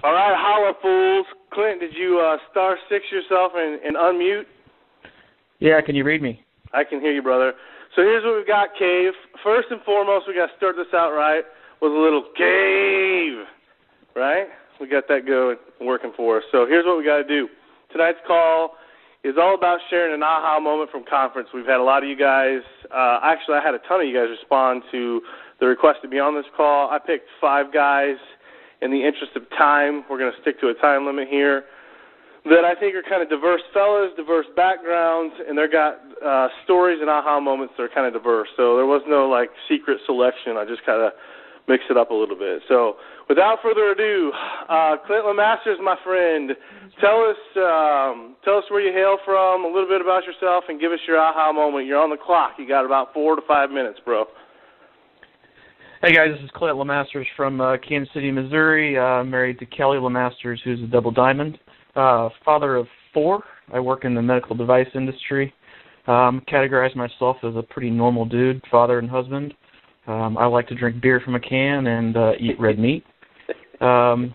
All right, holla, fools. Clint, did you star six yourself and unmute? Yeah, can you read me? I can hear you, brother. So here's what we've got, Cave. First and foremost, we got to start this out right with a little Cave, right? We got that going, working for us. So here's what we got to do. Tonight's call is all about sharing an aha moment from conference. We've had a lot of you guys, actually I had a ton of you guys respond to the request to be on this call. I picked 5 guys. In the interest of time, we're going to stick to a time limit here, that I think are kind of diverse fellas, diverse backgrounds, and they've got stories and aha moments that are kind of diverse. So there was no, secret selection. I just kind of mixed it up a little bit. So without further ado, Clint LeMasters, my friend, tell us where you hail from, a little bit about yourself, and give us your aha moment. You're on the clock. You got about 4 to 5 minutes, bro. Hey guys, this is Clint LeMasters from Kansas City, Missouri, married to Kelly LeMasters, who's a double diamond. Father of 4. I work in the medical device industry. Categorize myself as a pretty normal dude, father and husband. I like to drink beer from a can and eat red meat. And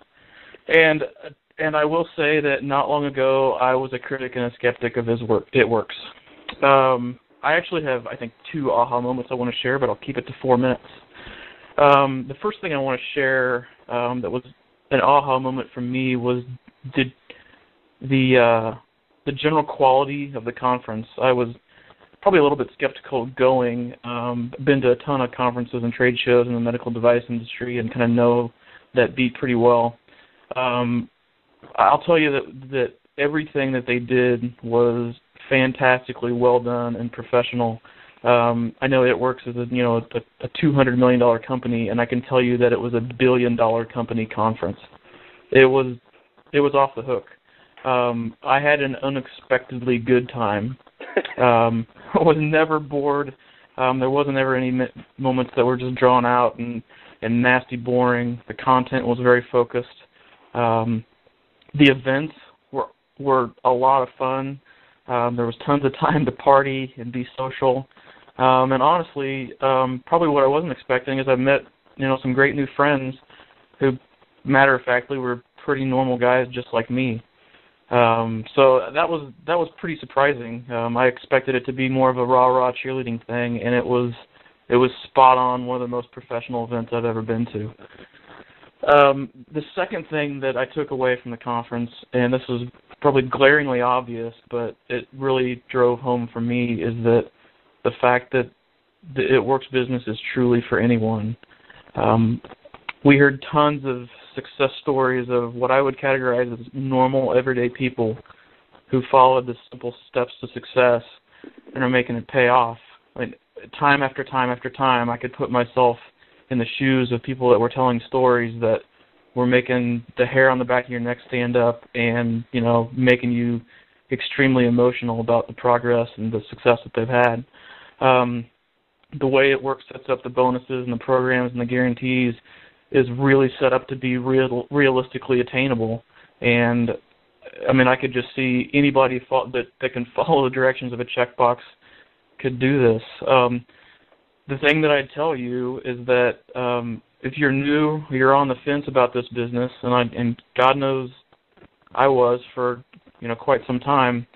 I will say that not long ago I was a critic and a skeptic of his work. It Works. I actually have, I think, 2 aha moments I want to share, but I'll keep it to 4 minutes. The first thing I want to share that was an aha moment for me was the general quality of the conference. I was probably a little bit skeptical going. Been to a ton of conferences and trade shows in the medical device industry and kind of know that beat pretty well. I'll tell you that everything that they did was fantastically well done and professional. I know It Works as a $200 million company, and I can tell you that it was a $1 billion company conference. It was off the hook. I had an unexpectedly good time. I was never bored. There wasn't ever any moments that were just drawn out and nasty boring. The content was very focused. The events were a lot of fun. There was tons of time to party and be social. And honestly, probably what I wasn't expecting is I met, some great new friends who, matter of factly, were pretty normal guys just like me. So that was pretty surprising. I expected it to be more of a rah-rah cheerleading thing, and it was spot on, one of the most professional events I've ever been to. The second thing that I took away from the conference, and this was probably glaringly obvious, but it really drove home for me, is that the fact that the It Works business is truly for anyone. We heard tons of success stories of what I would categorize as normal, everyday people who followed the simple steps to success and are making it pay off. Time after time after time, I could put myself in the shoes of people that were telling stories that were making the hair on the back of your neck stand up and, making you extremely emotional about the progress and the success that they've had. The way It Works sets up the bonuses and the programs and the guarantees is really set up to be realistically attainable. And, I could just see anybody that can follow the directions of a checkbox could do this. The thing that I'd tell you is that if you're new, you're on the fence about this business, and God knows I was for quite some time,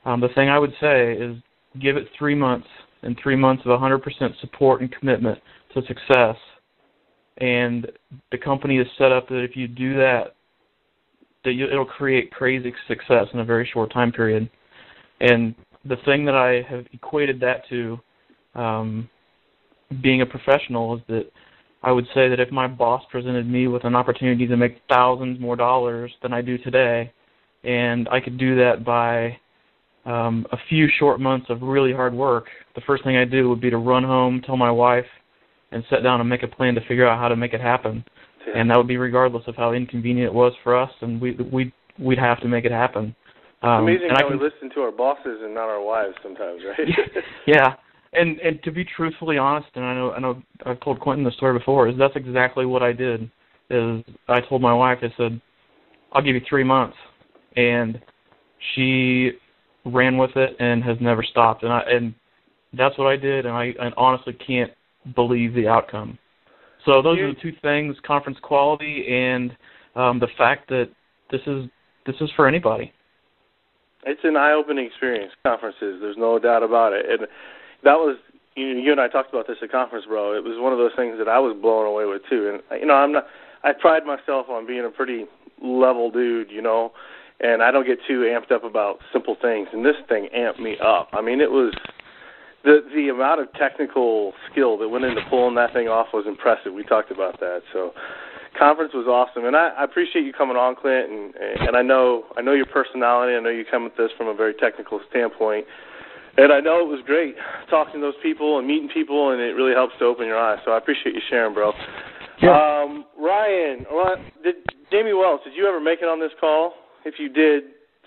the thing I would say is give it 3 months, and 3 months of 100% support and commitment to success. And the company is set up that if you do that, it'll create crazy success in a very short time period. And the thing that I have equated that to being a professional is that I would say that if my boss presented me with an opportunity to make thousands more dollars than I do today, and I could do that by a few short months of really hard work, the first thing I'd do would be to run home, tell my wife, and sit down and make a plan to figure out how to make it happen. Yeah. And that would be regardless of how inconvenient it was for us, and we'd have to make it happen. It's amazing how we listen to our bosses and not our wives sometimes, right? Yeah. And to be truthfully honest, and I know I've told Quentin the story before, is that's exactly what I did. Is I told my wife, I said, I'll give you 3 months. And she ran with it and has never stopped. And that's what I did, and I honestly can't believe the outcome. So those are the 2 things, conference quality and the fact that this is for anybody. It's an eye-opening experience, conferences. There's no doubt about it. And that was, you and I talked about this at conference, bro. It was one of those things that I was blown away with, too. And, I pride myself on being a pretty level dude, and I don't get too amped up about simple things. And this thing amped me up. I mean, it was the amount of technical skill that went into pulling that thing off was impressive. We talked about that. So conference was awesome, and I appreciate you coming on, Clint, and I know your personality. I know you come at this from a very technical standpoint, and I know it was great talking to those people and meeting people, and it really helps to open your eyes. So I appreciate you sharing, bro. Yeah. Ryan, Jamie Wells, did you ever make it on this call? If you did,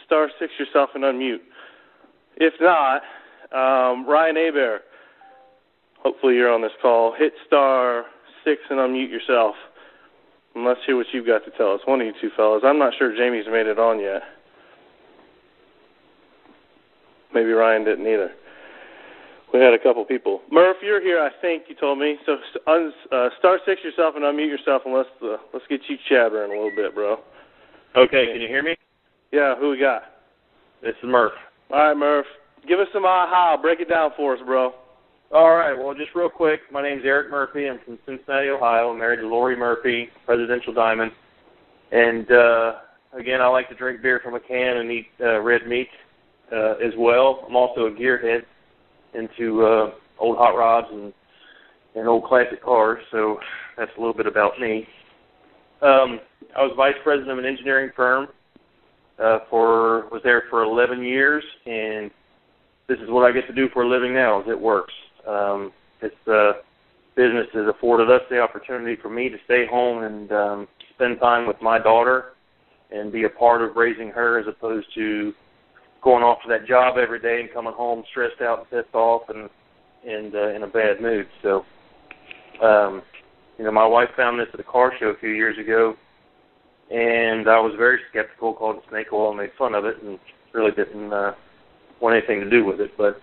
*6 yourself and unmute. If not, Ryan Hebert, hopefully you're on this call. Hit *6 and unmute yourself. And let's hear what you've got to tell us. One of you two fellas. I'm not sure Jamie's made it on yet. Maybe Ryan didn't either. We had a couple people. Murph, you're here, I think, you told me. So *6 yourself and unmute yourself, and let's get you chattering a little bit, bro. Okay, can you hear me? Yeah, who we got? This is Murph. All right, Murph. Give us some aha. Break it down for us, bro. All right, well, just real quick, my name's Eric Murphy. I'm from Cincinnati, Ohio. I'm married to Lori Murphy, Presidential Diamond. And, again, I like to drink beer from a can and eat red meat as well. I'm also a gearhead into old hot rods and old classic cars, so that's a little bit about me. I was vice president of an engineering firm. Was there for 11 years, and this is what I get to do for a living now. Is It Works. This business has afforded us the opportunity for me to stay home and spend time with my daughter and be a part of raising her, as opposed to going off to that job every day and coming home stressed out and pissed off and in a bad mood. So, my wife found this at a car show a few years ago, and I was very skeptical, called it snake oil, and made fun of it, and really didn't want anything to do with it. But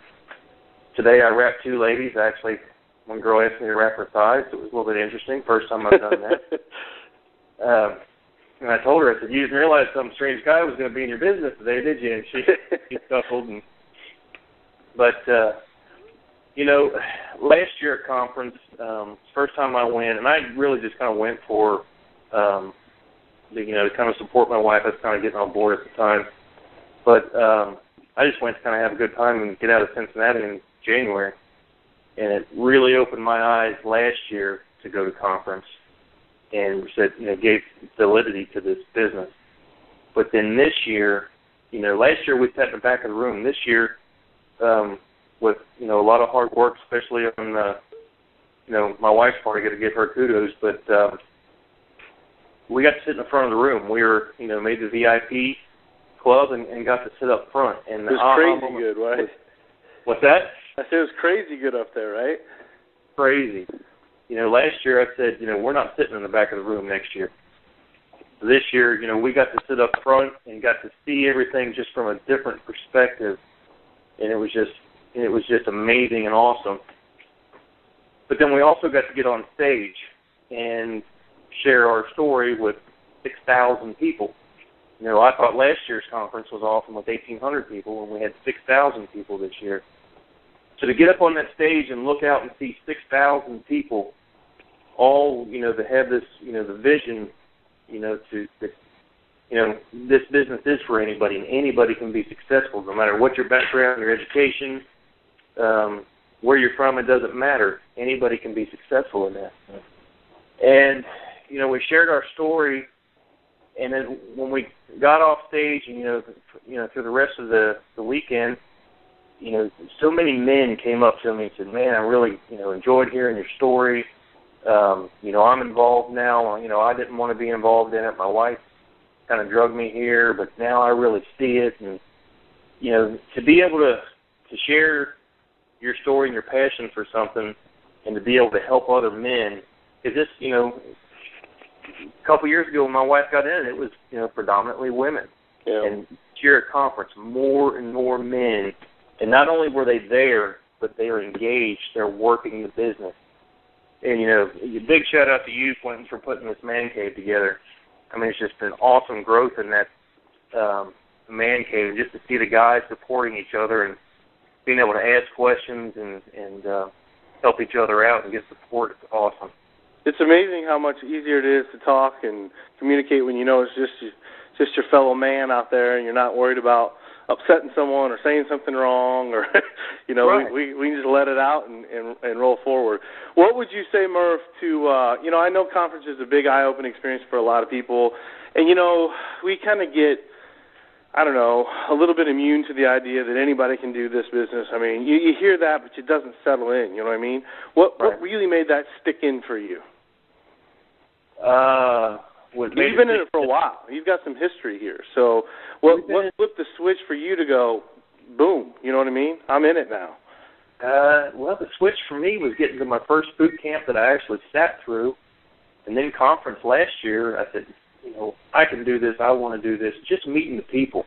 today I wrapped two ladies. Actually, one girl asked me to wrap her thighs. It was a little bit interesting. First time I've done that. And I told her, I said, you didn't realize some strange guy was going to be in your business today, did you? And she chuckled. But last year at conference, first time I went, and I really just kind of went for, to kind of support my wife. I was kind of getting on board at the time. But I just went to kind of have a good time and get out of Cincinnati in January. And it really opened my eyes last year to go to conference, and said, gave validity to this business. But then this year, last year we sat in the back of the room. This year, with a lot of hard work, especially on my wife's part, I got to give her kudos. But we got to sit in the front of the room. We were, made the VIP club and got to sit up front. And it was crazy good, right? What's that? I said it was crazy good up there, right? Crazy. Last year I said, we're not sitting in the back of the room next year. This year, we got to sit up front and got to see everything just from a different perspective, and it was just amazing and awesome. But then we also got to get on stage and share our story with 6,000 people. I thought last year's conference was awesome with 1,800 people, and we had 6,000 people this year. So to get up on that stage and look out and see 6,000 people, all that have this, the vision, this business is for anybody, and anybody can be successful, no matter what your background, your education, where you're from. It doesn't matter. Anybody can be successful in that. And we shared our story, and then when we got off stage, and through the rest of the weekend, so many men came up to me and said, man, I really, enjoyed hearing your story. I'm involved now. I didn't want to be involved in it. My wife kind of drugged me here, but now I really see it. And, to be able to share your story and your passion for something, and to be able to help other men, because this, a couple years ago when my wife got in, it was, predominantly women. Yeah. And here at conference, more and more men. And not only were they there, but they were engaged. They're working the business. And, big shout-out to you, Quentin, for putting this man cave together. I mean, it's just been awesome growth in that man cave, just to see the guys supporting each other and being able to ask questions and help each other out and get support. It's awesome. It's amazing how much easier it is to talk and communicate when you know it's just your fellow man out there, and you're not worried about upsetting someone or saying something wrong, or right. we can just let it out and roll forward. What would you say, Murph, to I know conference is a big eye-opening experience for a lot of people, and we kind of get, I don't know, a little bit immune to the idea that anybody can do this business. I mean, you hear that, but it doesn't settle in. You know what I mean? What really made that stick in for you? You've been in it for a while. You've got some history here. So what flipped the switch for you to go, boom, you know what I mean? I'm in it now. Well, the switch for me was getting to my first boot camp that I actually sat through, and then conference last year. I said, I can do this. I want to do this. Just meeting the people.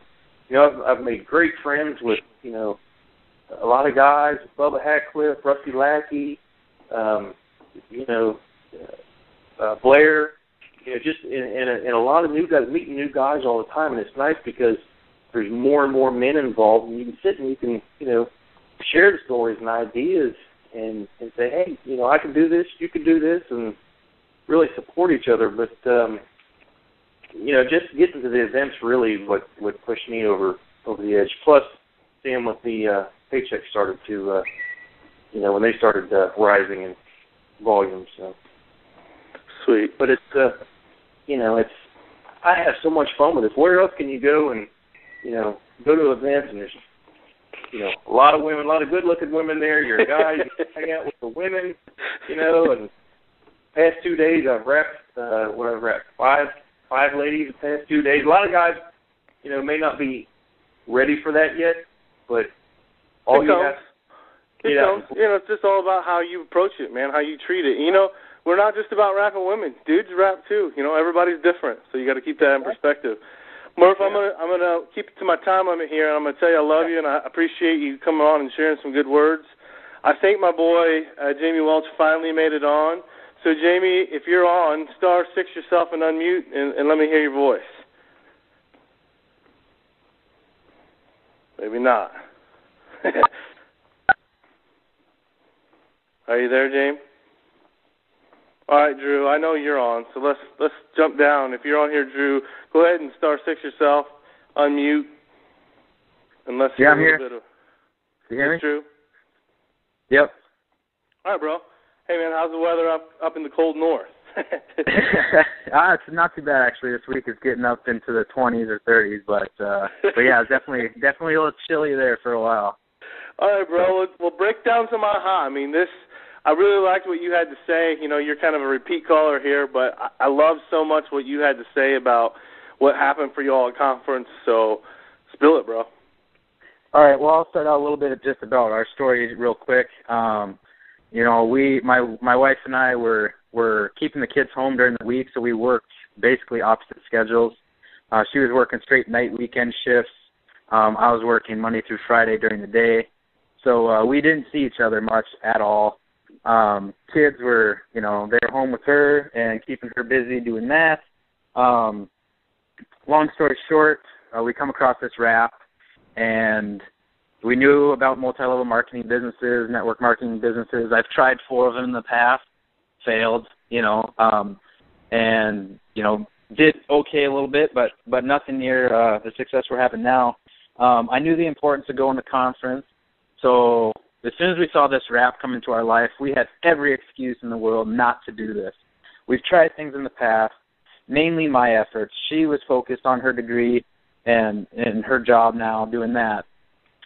I've made great friends with, a lot of guys, Bubba Hatcliffe, Rusty Lackey, Blair. Just and a lot of new guys, meeting new guys all the time, and it's nice because there's more and more men involved, and you can sit and you can, share the stories and ideas and say, hey, I can do this, you can do this, and really support each other. But, just getting to the events really what pushed me over the edge. Plus, seeing what the paychecks started to, when they started rising in volume. So sweet. But it's, I have so much fun with this. Where else can you go and, go to events and there's, a lot of women, a lot of good-looking women there. You're a guy, you hang out with the women, and past 2 days I've wrapped, five ladies the past 2 days. A lot of guys, may not be ready for that yet, but all you have. It's just all about how you approach it, man, how you treat it. We're not just about rapping women. Dudes rap too. Everybody's different, so you got to keep that in perspective. Murph, I'm gonna keep it to my time limit here, and I'm gonna tell you I love you, and I appreciate you coming on and sharing some good words. I think my boy Jamie Welch finally made it on. So Jamie, if you're on, *6 yourself and unmute, and let me hear your voice. Maybe not. Are you there, James? All right, Drew, I know you're on, so let's jump down. If you're on here, Drew, go ahead and *6 yourself, unmute, and let's hear I'm a here. little bit of. You hear me? Drew? Yep. All right, bro. Hey, man, how's the weather up in the cold north? It's not too bad, actually. This week it's getting up into the 20s or 30s, but yeah, it's definitely a little chilly there for a while. All right, bro. We'll break down some aha. I mean, I really liked what you had to say. You're kind of a repeat caller here, but I love so much what you had to say about what happened for you all at conference. So spill it, bro. All right. Well, I'll start out a little bit just about our story real quick. My wife and I were keeping the kids home during the week, so we worked basically opposite schedules. She was working straight night weekend shifts. I was working Monday through Friday during the day. So we didn't see each other much at all. Kids were, they were home with her and keeping her busy doing that. Long story short, we come across this rap, and we knew about multi-level marketing businesses, network marketing businesses. I've tried 4 of them in the past, failed, and, did okay a little bit, but nothing near the success we're having now. I knew the importance of going to conference, so as soon as we saw this rap come into our life, we had every excuse in the world not to do this. We've tried things in the past, mainly my efforts. She was focused on her degree and her job now doing that.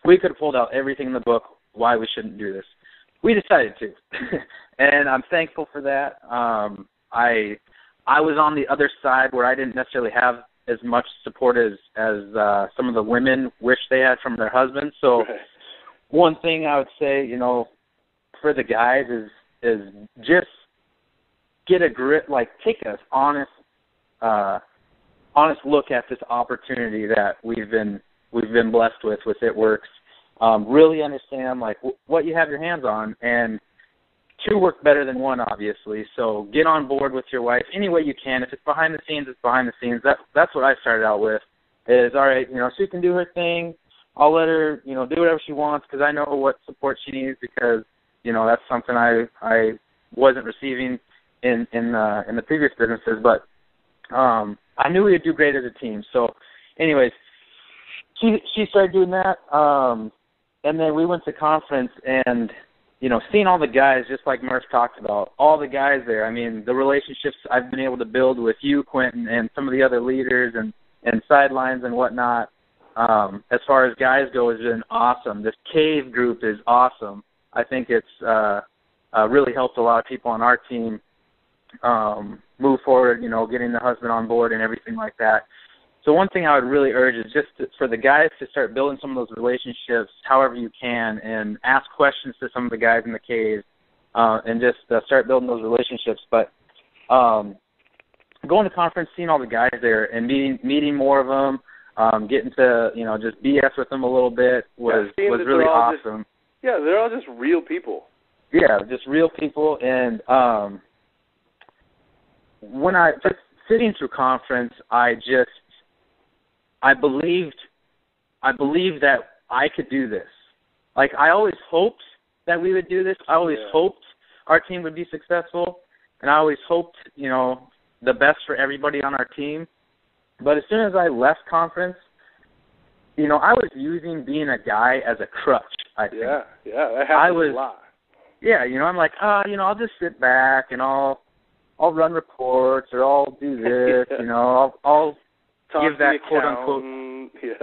We could have pulled out everything in the book why we shouldn't do this. We decided to, and I'm thankful for that. I was on the other side where I didn't necessarily have as much support as some of the women wish they had from their husbands. So one thing I would say, for the guys is just get a grip, take an honest look at this opportunity that we've been blessed with It Works. Really understand what you have your hands on and two work better than one, obviously. So get on board with your wife any way you can. If it's behind the scenes, it's behind the scenes. That's what I started out with. Is all right, she can do her thing. I'll let her, do whatever she wants because I know what support she needs because, that's something I wasn't receiving in the previous businesses. But I knew we would do great as a team. So, anyways, she started doing that, and then we went to conference and, seeing all the guys, just like Murph talked about, all the guys there. I mean, the relationships I've been able to build with you, Quentin, and some of the other leaders and sidelines and whatnot, as far as guys go, has been awesome. This cave group is awesome. I think it's really helped a lot of people on our team move forward, getting the husband on board and everything like that. So one thing I would really urge is just for the guys to start building some of those relationships however you can and ask questions to some of the guys in the cave and just start building those relationships. But going to conference, seeing all the guys there and meeting more of them, getting to, just BS with them a little bit was really awesome. They're all just real people. Yeah, just real people. And when I just sitting through conference, I believed that I could do this. Like, I always hoped that we would do this. I always hoped our team would be successful, and I always hoped, the best for everybody on our team. But as soon as I left conference, I was using being a guy as a crutch, I think. Yeah, that happens a lot. Yeah, I'm like, I'll just sit back and I'll run reports or I'll do this, I'll give that quote-unquote.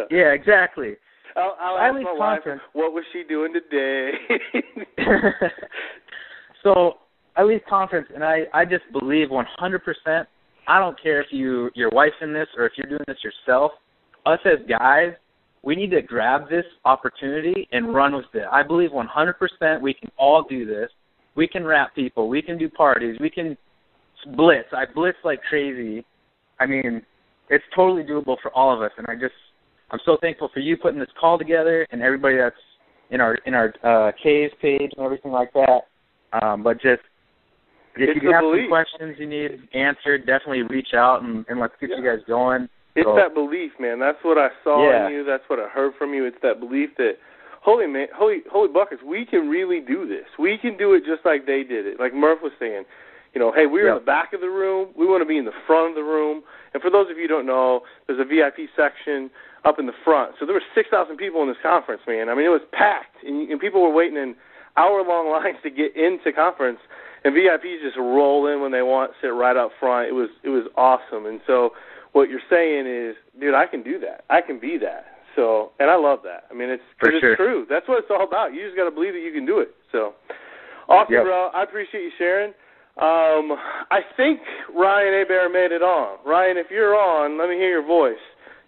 Yeah, exactly. I'll ask my wife, what was she doing today? So I leave conference, and I just believe 100%, I don't care if your wife's in this or if you're doing this yourself, us as guys, we need to grab this opportunity and run with it. I believe 100% we can all do this. We can rap people. We can do parties. We can blitz. I blitz like crazy. I mean, it's totally doable for all of us, and I'm so thankful for you putting this call together and everybody that's in our Caves page and everything like that. But just if you have some questions you need answered, definitely reach out and let's get you guys going. It's that belief, man. That's what I saw in you. That's what I heard from you. It's that belief that, holy buckets, we can really do this. We can do it just like they did it. Like Murph was saying, hey, we're in the back of the room. We want to be in the front of the room. And for those of you who don't know, there's a VIP section up in the front. So there were 6,000 people in this conference, man. I mean, it was packed, and people were waiting in hour-long lines to get into conference, and VIPs just roll in when they want, sit right up front. It was awesome. And so what you're saying is, dude, I can do that. I can be that. So, and I love that. I mean, it's true. That's what it's all about. You just got to believe that you can do it. So, awesome, bro. I appreciate you sharing. I think Ryan Hebert made it on. Ryan, if you're on, let me hear your voice.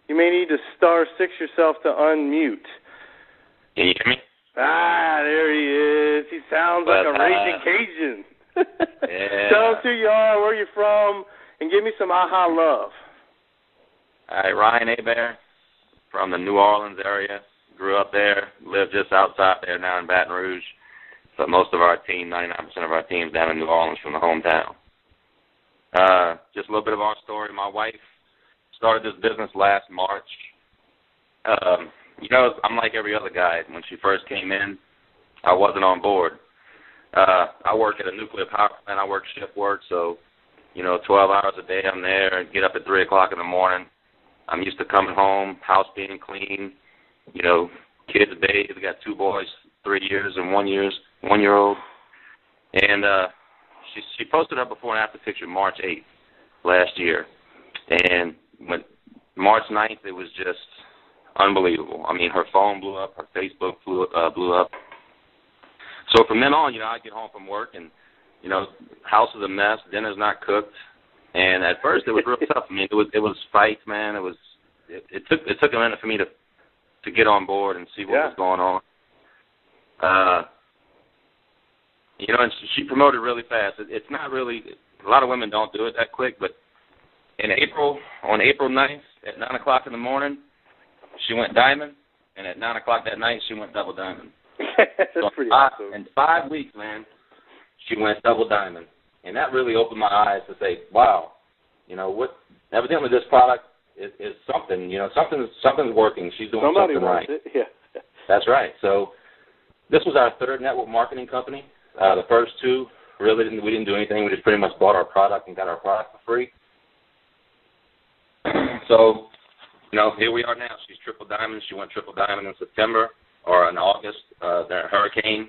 You may need to *6 yourself to unmute. Can you hear me? There he is. He sounds like a raging Cajun. Yeah. Tell us who you are, where you're from, and give me some aha love. All right, Ryan Hebert from the New Orleans area. Grew up there, lived just outside there now in Baton Rouge. But most of our team, 99% of our team, is down in New Orleans from the hometown. Just a little bit of our story. My wife started this business last March. I'm like every other guy. When she first came in, I wasn't on board. I work at a nuclear power plant. I work shift work, so, 12 hours a day I'm there and get up at 3 o'clock in the morning. I'm used to coming home, house being clean, kids bathed. We got 2 boys, 3 years and 1 year-old. And she posted her before and after picture March 8th last year. And when March 9th, it was just unbelievable. I mean, her phone blew up, her Facebook blew up. So from then on, I get home from work and, house is a mess, dinner's not cooked. And at first it was real tough. I mean, it was fights, man. It took a minute for me to get on board and see what was going on. And she promoted really fast. It's not really, a lot of women don't do it that quick, but on April 9th at 9 o'clock in the morning, she went diamond, and at 9 o'clock that night, she went double diamond. That's pretty awesome. In 5 weeks, man, she went double diamond. And that really opened my eyes to say, wow, evidently this product is something, something's working. She's doing something right. It. Yeah. That's right. So this was our third network marketing company. The first two, we didn't do anything. We just pretty much bought our product and got our product for free. So, here we are now. She's triple diamond. She went triple diamond in September or in August. That hurricane.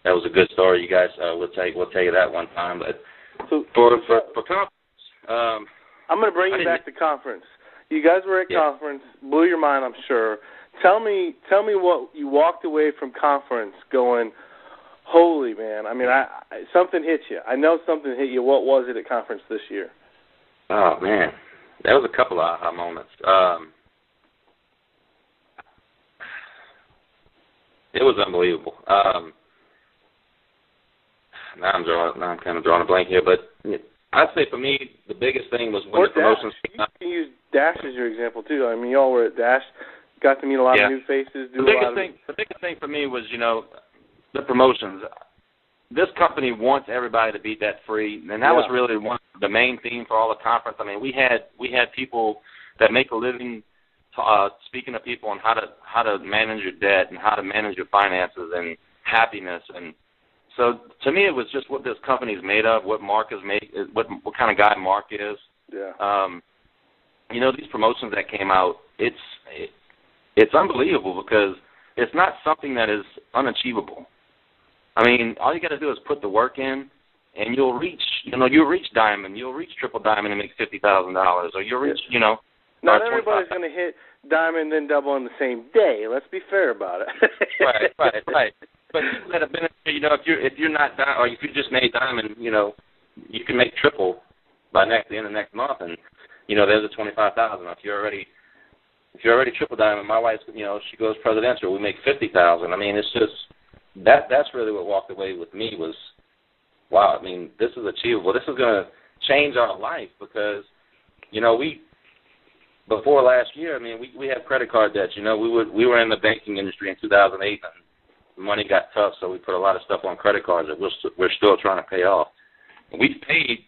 That was a good story. You guys, we'll tell you that one time. But so, for conference, I'm going to bring you back to conference. You guys were at conference, blew your mind, I'm sure. Tell me what you walked away from conference going, holy man. I mean, something hit you. I know something hit you. What was it at conference this year? Oh man, there was a couple of aha moments. It was unbelievable. Now I'm kind of drawing a blank here, but I'd say for me the biggest thing was when the promotions came out. You can use Dash as your example too. I mean, y'all were at Dash, got to meet a lot of new faces. The biggest thing for me was the promotions. This company wants everybody to be debt free, and that was really the main theme for all the conference. I mean, we had people that make a living speaking to people on how to manage your debt and how to manage your finances and happiness. And so to me, it was just what this company's made of, what Mark is made, what kind of guy Mark is. Yeah. These promotions that came out, it's unbelievable because it's not something that is unachievable. I mean, all you got to do is put the work in, and you'll reach diamond, you'll reach triple diamond and make $50,000, or you'll reach, Not everybody's going to hit diamond and double on the same day. Let's be fair about it. Right. But people that have been, if you're not or if you just made diamond, you can make triple by the end of next month, and there's a $25,000. If you're already triple diamond, my wife, she goes presidential, we make $50,000. I mean, it's just that's really what walked away with me was, wow. I mean, this is achievable. This is going to change our life because, before last year, I mean, we had credit card debts. We were in the banking industry in 2008, and money got tough, so we put a lot of stuff on credit cards that we're still trying to pay off. And we paid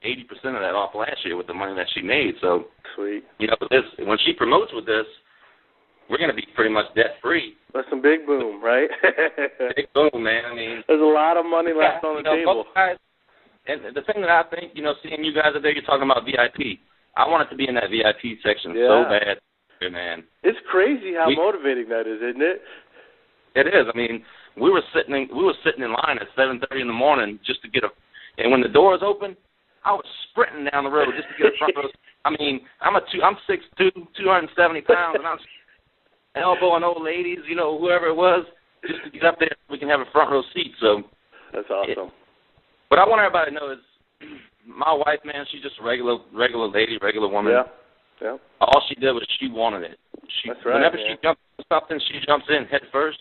80% of that off last year with the money that she made. So, sweet. When she promotes with this, we're going to be pretty much debt free. That's some big boom, right? Big boom, man. I mean, there's a lot of money left on the table. Guys, and the thing that I think, seeing you guys out there, you're talking about VIP. I wanted to be in that VIP section so bad, man. It's crazy how motivating that is, isn't it? It is. I mean, we were sitting in line at 7:30 in the morning just to get and when the doors opened, I was sprinting down the road just to get a front row. I mean, I'm 6'2", 270 pounds, and I'm elbowing old ladies, whoever it was, just to get up there so we can have a front row seat. So that's awesome. What I want everybody to know is, my wife, man, she's just a regular lady, regular woman. Yeah. All she did was she wanted it. That's right. Whenever she jumps into something, she jumps in head first.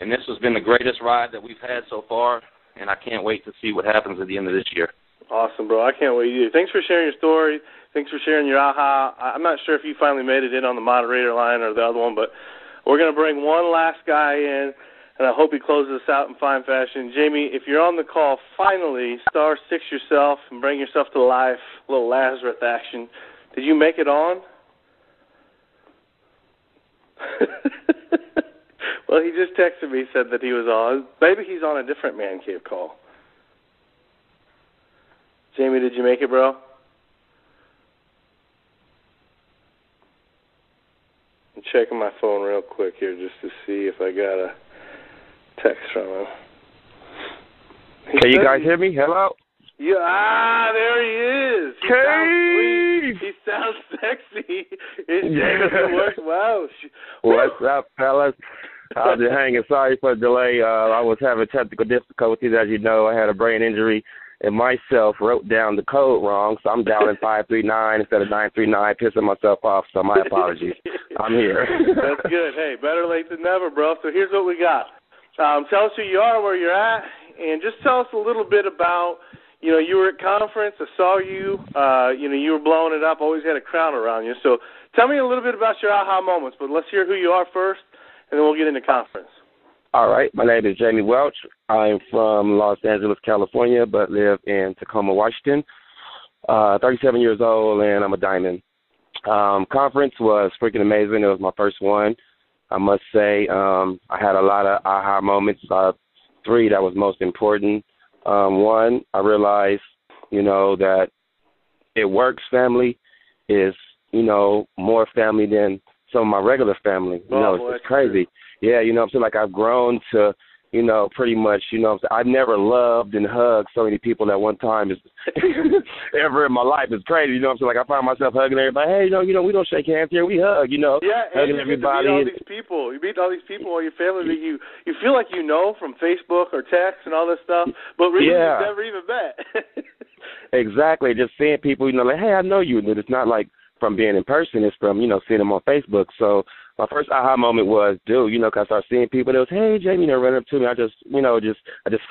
And this has been the greatest ride that we've had so far, and I can't wait to see what happens at the end of this year. Awesome, bro. I can't wait either. Thanks for sharing your story. Thanks for sharing your aha. I'm not sure if you finally made it in on the moderator line or the other one, but we're going to bring one last guy in, and I hope he closes us out in fine fashion. Jamie, if you're on the call, finally, *6 yourself and bring yourself to life, a little Lazarus action. Did you make it on? Well, he just texted me, said that he was on. Maybe he's on a different Man Cave call. Jamie, did you make it, bro? I'm checking my phone real quick here just to see if I got a text from him. Can you guys hear me? Hello? Yeah, there he is. He sounds sweet. He sounds sexy. It works. Wow. What's up, fellas? I was just hanging. Sorry for the delay. I was having technical difficulties. As you know, I had a brain injury, and myself wrote down the code wrong, so I'm down in 539 instead of 939, pissing myself off, so my apologies. I'm here. That's good. Hey, better late than never, bro. So here's what we got. Tell us who you are, where you're at, and just tell us a little bit about, you were at conference. I saw you. You were blowing it up, always had a crowd around you. So tell me a little bit about your aha moments, but let's hear who you are first, and then we'll get into conference. All right. My name is Jamie Welch. I'm from Los Angeles, California, but live in Tacoma, Washington. 37 years old, and I'm a diamond. Conference was freaking amazing. It was my first one. I must say I had a lot of aha moments, 3 that was most important. One, I realized, that It Works family is, more family than some of my regular family. It's crazy. Yeah, I'm saying, like, I've grown to, pretty much, I've never loved and hugged so many people at one time ever in my life. It's crazy, I'm saying, like, I find myself hugging everybody. Hey, we don't shake hands here, we hug, Yeah, hugging and everybody. You meet all these people, all your family that you feel like from Facebook or text and all this stuff, but really you've never even met. Exactly, just seeing people, like, hey, I know you, and it's not like from being in person, it's from, seeing them on Facebook. So my first aha moment was, dude, because I started seeing people that was, hey, Jamie, running up to me. I just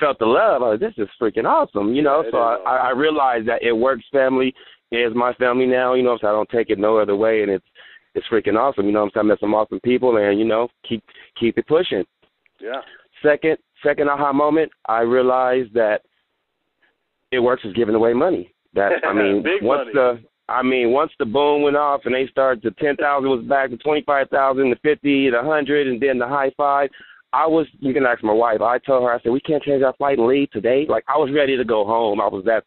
felt the love. I was like, this is freaking awesome, so I realized that It Works family is my family now, so I don't take it no other way, and it's freaking awesome, so I met some awesome people, and, keep it pushing. Yeah. Second aha moment, I realized that It Works is giving away money. That, Big money. Once the boom went off and they started, the 10,000 was back to 25,000, the 50, the 100, and then the high five. You can ask my wife. I told her, I said, we can't change our flight and leave today. Like, I was ready to go home. I was like,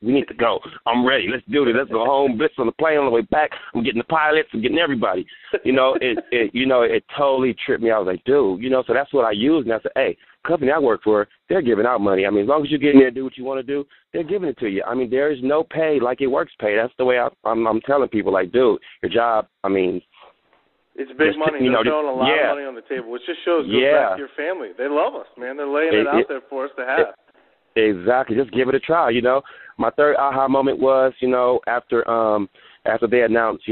we need to go. I'm ready. Let's do this. Let's go home. Blitz on the plane on the way back. I'm getting the pilots. I'm getting everybody. It totally tripped me. I was like, dude, so that's what I used. And I said, hey, company I work for, they're giving out money. As long as you get in there and do what you want to do, they're giving it to you. There is no pay like It Works pay. That's the way I'm telling people, like, dude, your job, it's big money. They're throwing a lot of money on the table, which just shows goes back to your family. They love us, man. They're laying it out there for us to have. Exactly. Just give it a try, My third aha moment was, after they announced,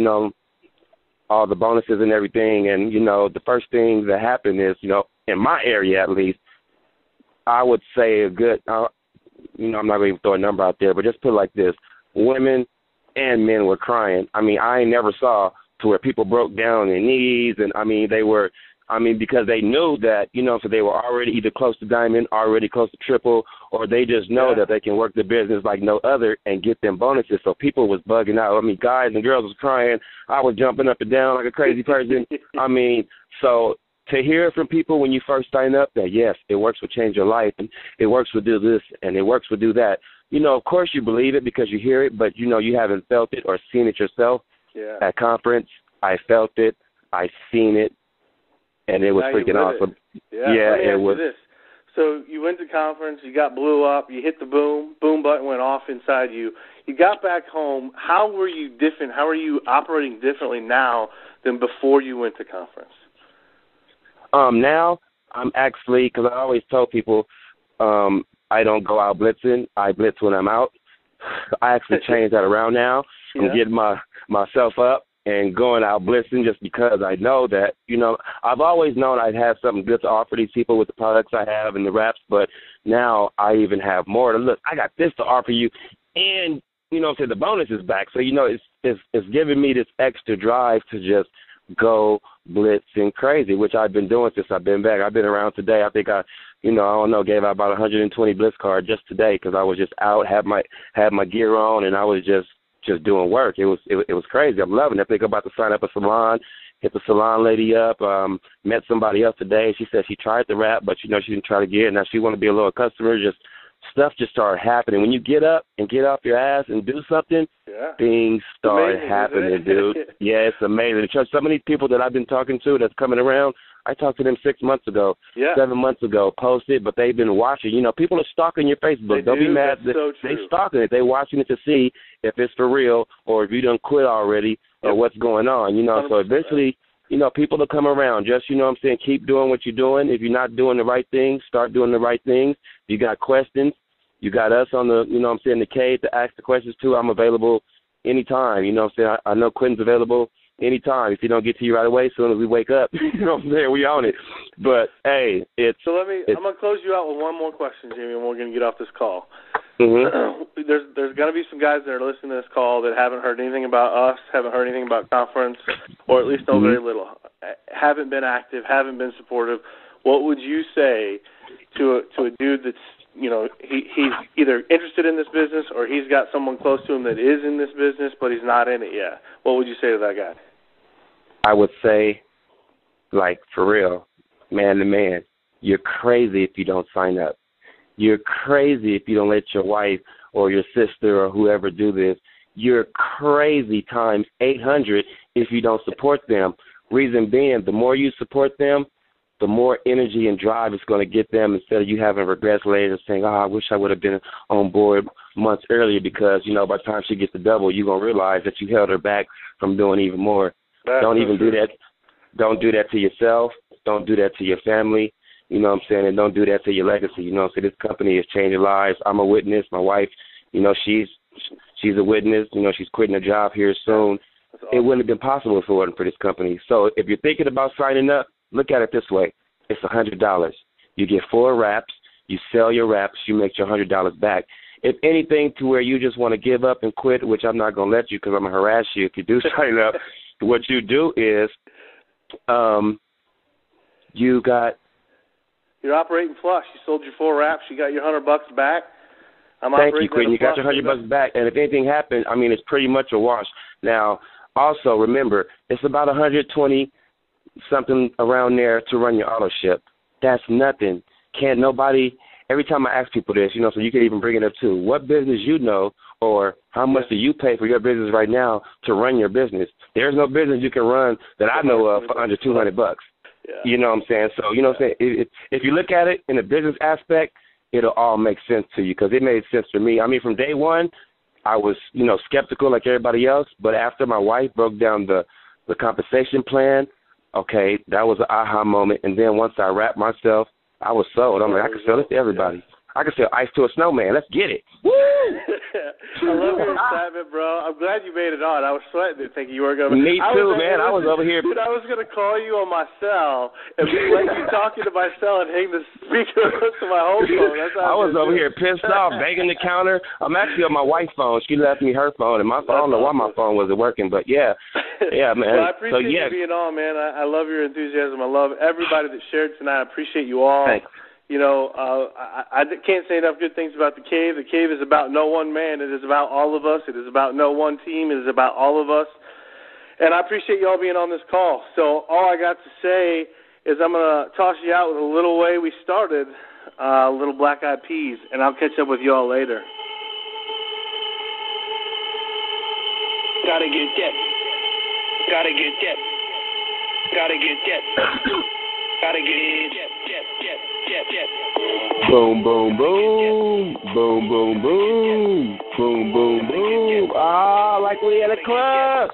all the bonuses and everything, and, the first thing that happened is, in my area at least, I would say a good, I'm not going to throw a number out there, but just put it like this. Women and men were crying. I never saw to where people broke down on their knees, and, they were, because they knew that, so they were already either close to diamond, already close to triple, or they just know that they can work the business like no other and get them bonuses. So people was bugging out. Guys and girls was crying. I was jumping up and down like a crazy person. So to hear from people when you first sign up that, yes, It Works will change your life, and It Works will do this, and It Works will do that, of course you believe it because you hear it, but, you haven't felt it or seen it yourself. Yeah. At conference, I felt it, I seen it, and it was freaking awesome. Yeah, it was. This. So you went to conference, you got blew up, you hit the boom button went off inside you. You got back home. How were you different? How are you operating differently now than before you went to conference? Now I'm actually, because I always tell people I don't go out blitzing. I blitz when I'm out. I actually changed that around now. I'm getting myself up and going out blitzing just because I know that, I've always known I'd have something good to offer these people with the products I have and the wraps, but now I even have more to look. I got this to offer you, and, so the bonus is back. So, it's giving me this extra drive to just go blitzing crazy, which I've been doing since I've been back. I've been around today. I think I gave out about 120 blitz cards just today because I was just out, had my gear on, and I was just doing work. It was crazy. I'm loving it. I think I'm about to sign up a salon, hit the salon lady up, met somebody else today. She said she tried the wrap, but, she didn't try to get it. Now she want to be a little customer. Stuff just started happening. When you get up and get off your ass and do something, things start happening, dude. Yeah, it's amazing. Some of these people that I've been talking to that's coming around, I talked to them 6 months ago, 7 months ago, posted, but they've been watching. People are stalking your Facebook. Don't be mad. They stalking it. They're watching it to see if it's for real or if you done quit already or what's going on. So eventually, people will come around. Just, keep doing what you're doing. If you're not doing the right things, start doing the right things. If you got questions, you got us on the, the cave to ask the questions to. I'm available anytime. I know Quentin's available anytime. If he don't get to you right away, as soon as we wake up, we on it. But, hey, So I'm going to close you out with one more question, Jamie, and we're going to get off this call. Mm-hmm. There's going to be some guys that are listening to this call that haven't heard anything about us, haven't heard anything about conference, or at least know very little, haven't been active, haven't been supportive. what would you say to a dude that's, you know, he's either interested in this business or he's got someone close to him that is in this business but he's not in it yet? What would you say to that guy? I would say, like, for real, man to man, you're crazy if you don't sign up. You're crazy if you don't let your wife or your sister or whoever do this. You're crazy times 800 if you don't support them. Reason being, the more you support them, the more energy and drive it's going to get them, instead of you having regrets later and saying, I wish I would have been on board months earlier, because, you know, by the time she gets the double, you're going to realize that you held her back from doing even more. Don't even do that. Don't do that to yourself. Don't do that to your family. You know what I'm saying? And don't do that to your legacy. You know what I'm saying? This company is changing lives. I'm a witness. My wife, you know, she's a witness. You know, she's quitting her job here soon. Awesome. It wouldn't have been possible if it wasn't for this company. So if you're thinking about signing up, look at it this way. It's $100. You get 4 wraps. You sell your wraps. You make your $100 back. If anything to where you just want to give up and quit, which I'm not going to let you because I'm going to harass you if you do sign up, what you do is you're operating flush. You sold your 4 wraps. You got your $100 back. Thank you, Quentin. You got your $100 back, and if anything happened, I mean, it's pretty much a wash. Now, also remember, it's about 120 something around there to run your auto ship. That's nothing. Can't nobody. Every time I ask people this, you know, so you can even bring it up too. What business you know, or how much do you pay for your business right now to run your business? There's no business you can run that I know of for under $200. Yeah. You know what I'm saying? So, you know what I'm saying? If you look at it in a business aspect, it'll all make sense to you, because it made sense for me. I mean, from day one, I was, you know, skeptical like everybody else, but after my wife broke down the compensation plan, okay, that was an aha moment. And then once I wrapped myself, I was sold. I'm like, I can sell this to everybody. Yeah. I can sell ice to a snowman. Let's get it. Woo! I love your excitement, bro. I'm glad you made it on. I was sweating it, thinking you were going to. Me too, man. I was over here. Dude, I was going to call you on my cell and let you talk into my cell and hang the speaker to my home phone. That's how I was over here pissed off, banging the counter. I'm actually on my wife's phone. She left me her phone, and my phone, I don't know why my phone wasn't working, but yeah, man. Well, I appreciate you being on, man. I love your enthusiasm. I love everybody that shared tonight. I appreciate you all. Thanks. You know, I can't say enough good things about the Cave. The Cave is about no one man. It is about all of us. It is about no one team. It is about all of us. And I appreciate you all being on this call. So all I got to say is I'm going to toss you out with a little way we started, Little Black Eyed Peas, and I'll catch up with you all later. Gotta get that. Gotta get that. Gotta get that. Gotta get that. Boom, boom, boom. Boom, boom, boom. Boom, boom, boom. Ah, like we at a club.